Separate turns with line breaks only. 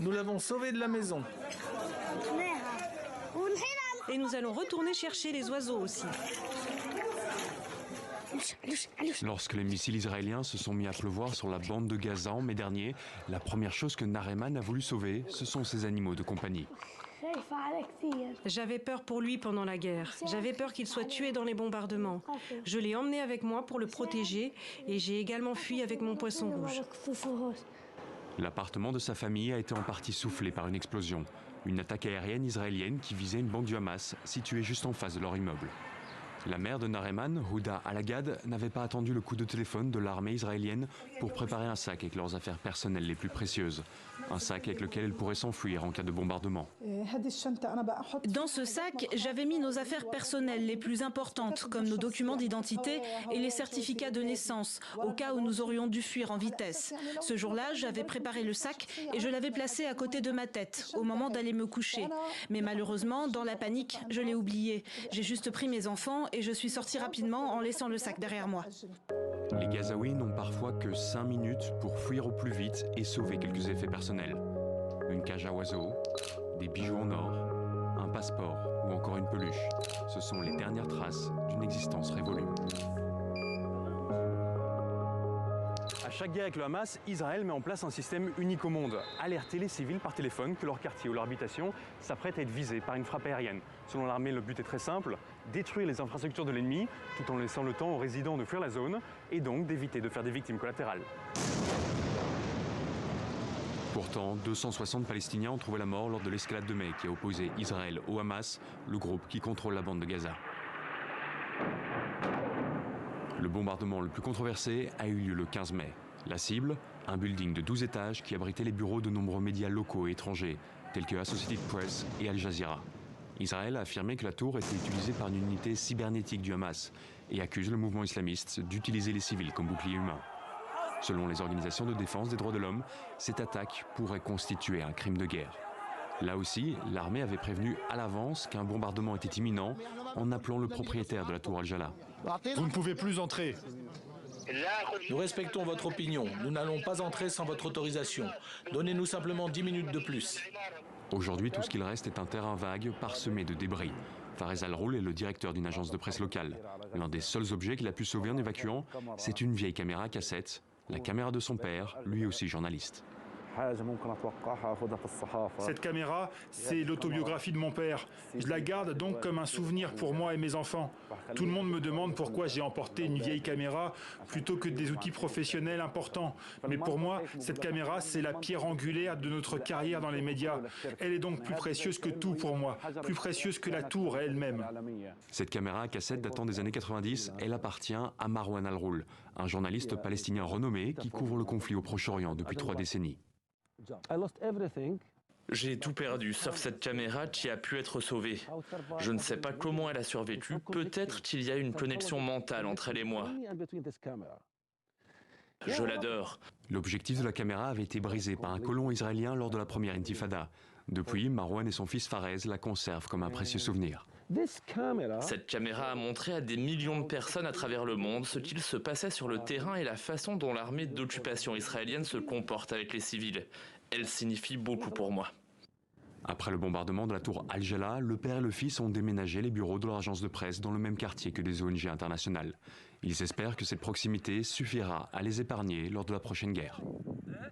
Nous l'avons sauvé de la maison.
Et nous allons retourner chercher les oiseaux aussi.
Lorsque les missiles israéliens se sont mis à pleuvoir sur la bande de Gaza en mai dernier, la première chose que Nariman a voulu sauver, ce sont ses animaux de compagnie.
J'avais peur pour lui pendant la guerre. J'avais peur qu'il soit tué dans les bombardements. Je l'ai emmené avec moi pour le protéger et j'ai également fui avec mon poisson rouge.
L'appartement de sa famille a été en partie soufflé par une explosion. Une attaque aérienne israélienne qui visait une bande du Hamas située juste en face de leur immeuble. La mère de Nariman, Houda Al-Agad, n'avait pas attendu le coup de téléphone de l'armée israélienne pour préparer un sac avec leurs affaires personnelles les plus précieuses. Un sac avec lequel elle pourrait s'enfuir en cas de bombardement.
Dans ce sac, j'avais mis nos affaires personnelles les plus importantes, comme nos documents d'identité et les certificats de naissance, au cas où nous aurions dû fuir en vitesse. Ce jour-là, j'avais préparé le sac et je l'avais placé à côté de ma tête, au moment d'aller me coucher. Mais malheureusement, dans la panique, je l'ai oublié. J'ai juste pris mes enfants et je suis sortie rapidement en laissant le sac derrière moi.
Les Gazaouis n'ont parfois que 5 minutes pour fuir au plus vite et sauver quelques effets personnels. Une cage à oiseaux, des bijoux en or, un passeport ou encore une peluche. Ce sont les dernières traces d'une existence révolue.
À chaque guerre avec le Hamas, Israël met en place un système unique au monde. Alerter les civils par téléphone que leur quartier ou leur habitation s'apprête à être visé par une frappe aérienne. Selon l'armée, le but est très simple, détruire les infrastructures de l'ennemi tout en laissant le temps aux résidents de fuir la zone et donc d'éviter de faire des victimes collatérales.
Pourtant, 260 Palestiniens ont trouvé la mort lors de l'escalade de mai qui a opposé Israël au Hamas, le groupe qui contrôle la bande de Gaza. Le bombardement le plus controversé a eu lieu le 15 mai. La cible, un building de 12 étages qui abritait les bureaux de nombreux médias locaux et étrangers, tels que Associated Press et Al Jazeera. Israël a affirmé que la tour était utilisée par une unité cybernétique du Hamas et accuse le mouvement islamiste d'utiliser les civils comme boucliers humains. Selon les organisations de défense des droits de l'homme, cette attaque pourrait constituer un crime de guerre. Là aussi, l'armée avait prévenu à l'avance qu'un bombardement était imminent en appelant le propriétaire de la tour Al-Jallah.
Vous ne pouvez plus entrer.
Nous respectons votre opinion. Nous n'allons pas entrer sans votre autorisation. Donnez-nous simplement 10 minutes de plus.
Aujourd'hui, tout ce qu'il reste est un terrain vague parsemé de débris. Fares Al-Roul est le directeur d'une agence de presse locale. L'un des seuls objets qu'il a pu sauver en évacuant, c'est une vieille caméra à cassette, la caméra de son père, lui aussi journaliste.
Cette caméra, c'est l'autobiographie de mon père. Je la garde donc comme un souvenir pour moi et mes enfants. Tout le monde me demande pourquoi j'ai emporté une vieille caméra plutôt que des outils professionnels importants. Mais pour moi, cette caméra, c'est la pierre angulaire de notre carrière dans les médias. Elle est donc plus précieuse que tout pour moi, plus précieuse que la tour elle-même.
Cette caméra à cassette datant des années 90, elle appartient à Marwan Al-Roul, un journaliste palestinien renommé qui couvre le conflit au Proche-Orient depuis 3 décennies.
J'ai tout perdu, sauf cette caméra qui a pu être sauvée. Je ne sais pas comment elle a survécu. Peut-être qu'il y a une connexion mentale entre elle et moi. Je l'adore.
L'objectif de la caméra avait été brisé par un colon israélien lors de la première intifada. Depuis, Marwan et son fils Fares la conservent comme un précieux souvenir.
Cette caméra a montré à des millions de personnes à travers le monde ce qu'il se passait sur le terrain et la façon dont l'armée d'occupation israélienne se comporte avec les civils. Elle signifie beaucoup pour moi.
Après le bombardement de la tour Al-Jallah, le père et le fils ont déménagé les bureaux de leur agence de presse dans le même quartier que des ONG internationales. Ils espèrent que cette proximité suffira à les épargner lors de la prochaine guerre.